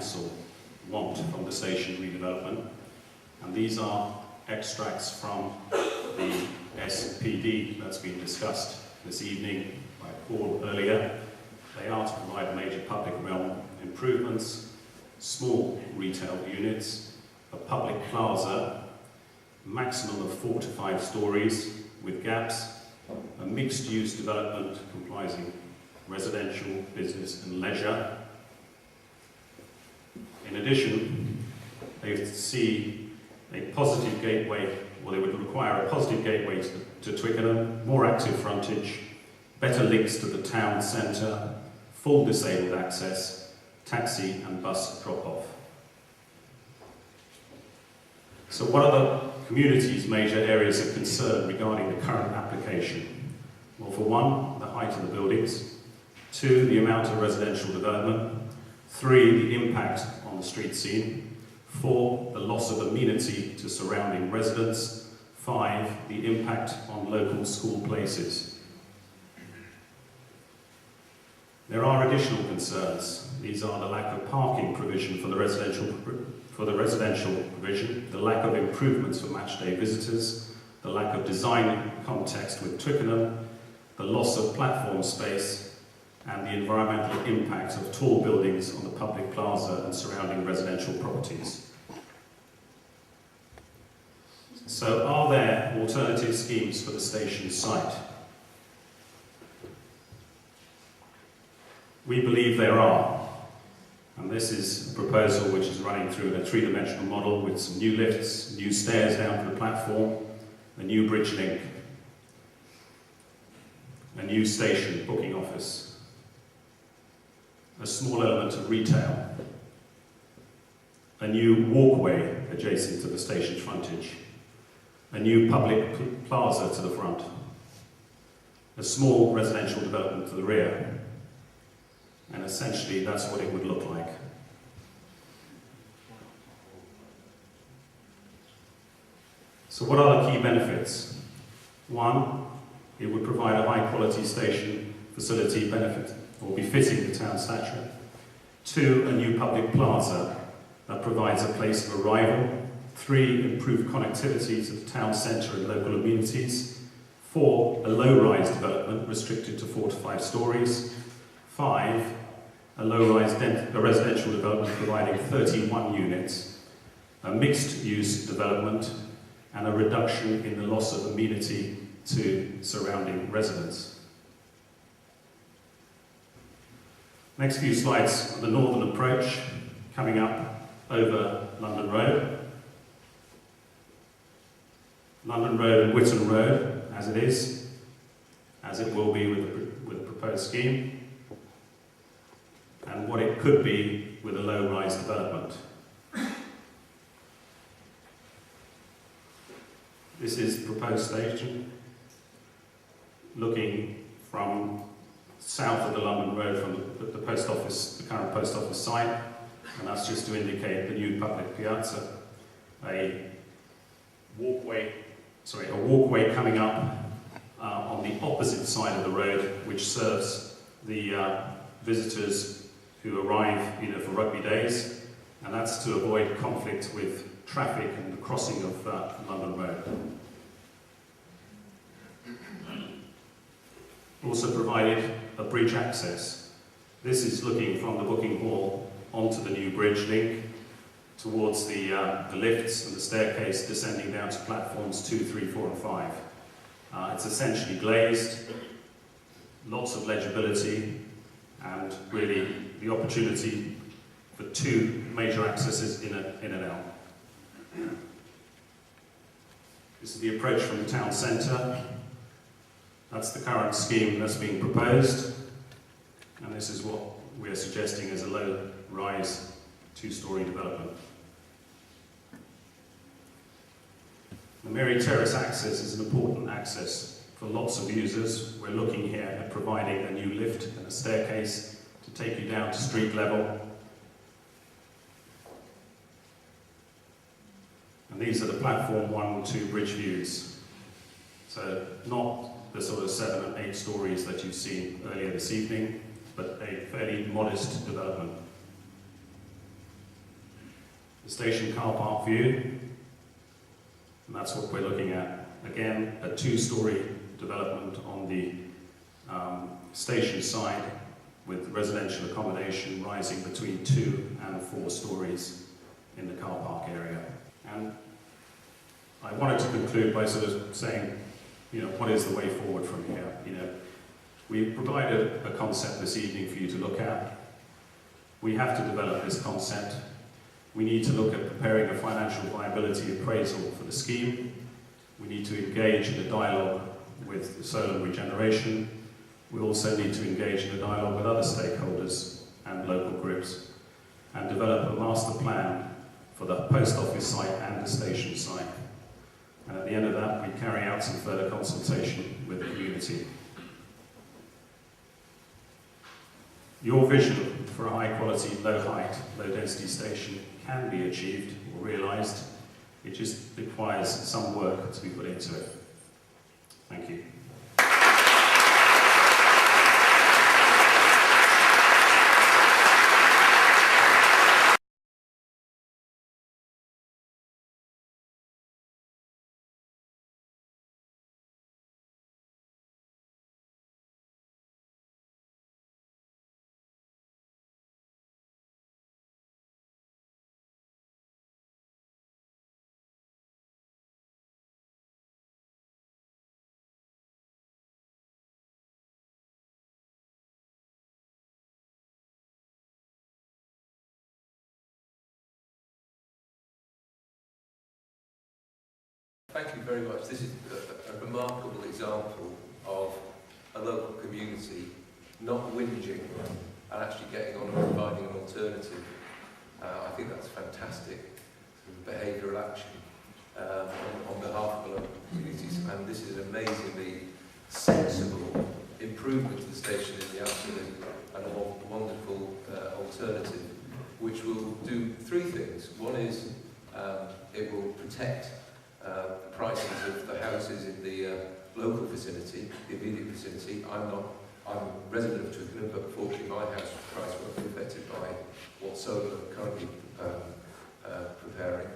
Council want from the station redevelopment. And these are extracts from the SPD that's been discussed this evening by Paul earlier. They are to provide major public realm improvements, small retail units, a public plaza, maximum of 4 to 5 stories with gaps, a mixed-use development comprising residential, business and leisure. In addition, they see a positive gateway, well, they would require a positive gateway to Twickenham, more active frontage, better links to the town centre, full disabled access, taxi and bus drop-off. So what are the community's major areas of concern regarding the current application? Well, for one, the height of the buildings. 2, the amount of residential development. 3, the impact on the street scene. 4, the loss of amenity to surrounding residents. 5, the impact on local school places. There are additional concerns. These are the lack of parking provision for the residential provision, the lack of improvements for matchday visitors, the lack of design context with Twickenham, the loss of platform space, and the environmental impact of tall buildings on the public plaza and surrounding residential properties. So, are there alternative schemes for the station site? We believe there are, and this is a proposal which is running through a 3-dimensional model with some new lifts, new stairs down to the platform, a new bridge link, a new station booking office, a small element of retail, a new walkway adjacent to the station frontage, a new public plaza to the front, a small residential development to the rear, and essentially that's what it would look like. So what are the key benefits? 1, it would provide a high quality station facility benefit, or befitting the town stature. 2, a new public plaza that provides a place of arrival. 3, improved connectivity to the town centre and local amenities. 4, a low-rise development restricted to 4 to 5 stories. 5, a low-rise residential development providing 31 units, a mixed-use development, and a reduction in the loss of amenity to surrounding residents. Next few slides on the northern approach, coming up over London Road. London Road and Whitton Road, as it is, as it will be with the proposed scheme, and what it could be with a low-rise development. This is the proposed station, looking from south of the London Road from the post office, the current post office site, and that's just to indicate the new public piazza. A walkway coming up on the opposite side of the road, which serves the visitors who arrive either for rugby days, and that's to avoid conflict with traffic and the crossing of London Road. Also provided a bridge access. This is looking from the booking hall onto the new bridge link towards the lifts and the staircase descending down to platforms 2, 3, 4 and 5. It's essentially glazed, lots of legibility, and really the opportunity for 2 major accesses in and out. This is the approach from the town centre. That's the current scheme that's being proposed, and this is what we are suggesting as a low-rise 2-storey development. The Mary Terrace access is an important access for lots of users. We're looking here at providing a new lift and a staircase to take you down to street level. And these are the platform 1 and 2 bridge views. So not the sort of 7 and 8 stories that you've seen earlier this evening, but a fairly modest development. The station car park view, and that's what we're looking at. Again, a two-storey development on the station side with residential accommodation rising between 2 and 4 stories in the car park area. And I wanted to conclude by sort of saying, what is the way forward from here? We've provided a concept this evening for you to look at. We have to develop this concept. We need to look at preparing a financial viability appraisal for the scheme. We need to engage in a dialogue with the Solum regeneration. We also need to engage in a dialogue with other stakeholders and local groups and develop a master plan for the post office site and the station site. And at the end of that, we carry out some further consultation with the community. Your vision for a high-quality, low-height, low-density station can be achieved or realised. It just requires some work to be put into it. Thank you. Thank you very much. This is a remarkable example of a local community not whinging and actually getting on and providing an alternative. I think that's fantastic behavioural action on behalf of the local communities, and this is an amazingly sensible improvement to the station in the afternoon and a wonderful alternative which will do 3 things. One is it will protect the prices of the houses in the local vicinity, the immediate vicinity. I'm a resident of Twickenham, but fortunately my house price won't be affected by what Solum are currently preparing.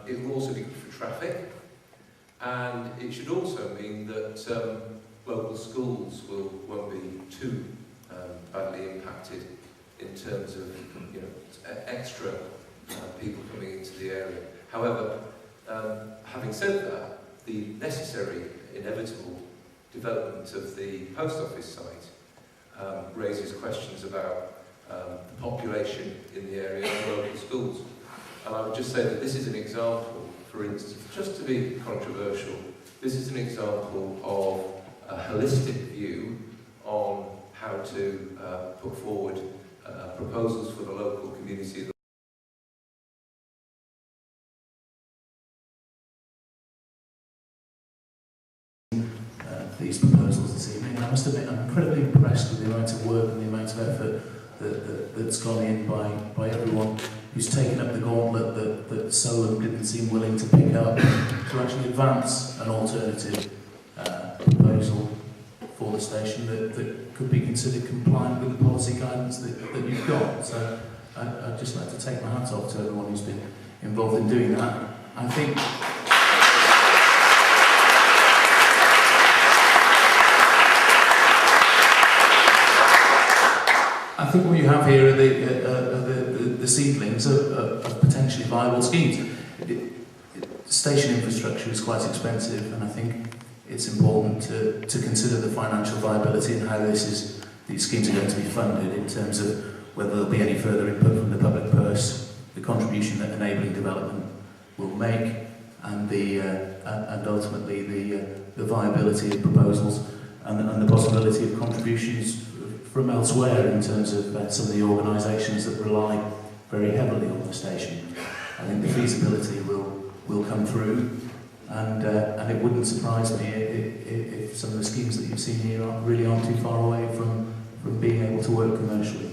It will also be good for traffic, and it should also mean that local schools won't be too badly impacted in terms of extra people coming into the area. However, having said that, the necessary, inevitable development of the post office site raises questions about the population in the area and local schools. And I would just say that this is an example, for instance, just to be controversial, this is an example of a holistic view on how to put forward proposals for the local community. These proposals this evening, and I must admit I'm incredibly impressed with the amount of work and the amount of effort that's gone in by everyone who's taken up the gauntlet that Solum didn't seem willing to pick up to actually advance an alternative proposal for the station that could be considered compliant with the policy guidance that you've got. So I'd just like to take my hat off to everyone who's been involved in doing that. I think what you have here are the seedlings of potentially viable schemes. Station infrastructure is quite expensive, and I think it's important to consider the financial viability and how these schemes are going to be funded in terms of whether there'll be any further input from the public purse, the contribution that enabling development will make, and ultimately the viability of proposals and the possibility of contributions from elsewhere in terms of some of the organisations that rely very heavily on the station. I think the feasibility will come through, and it wouldn't surprise me if some of the schemes that you've seen here aren't too far away from being able to work commercially.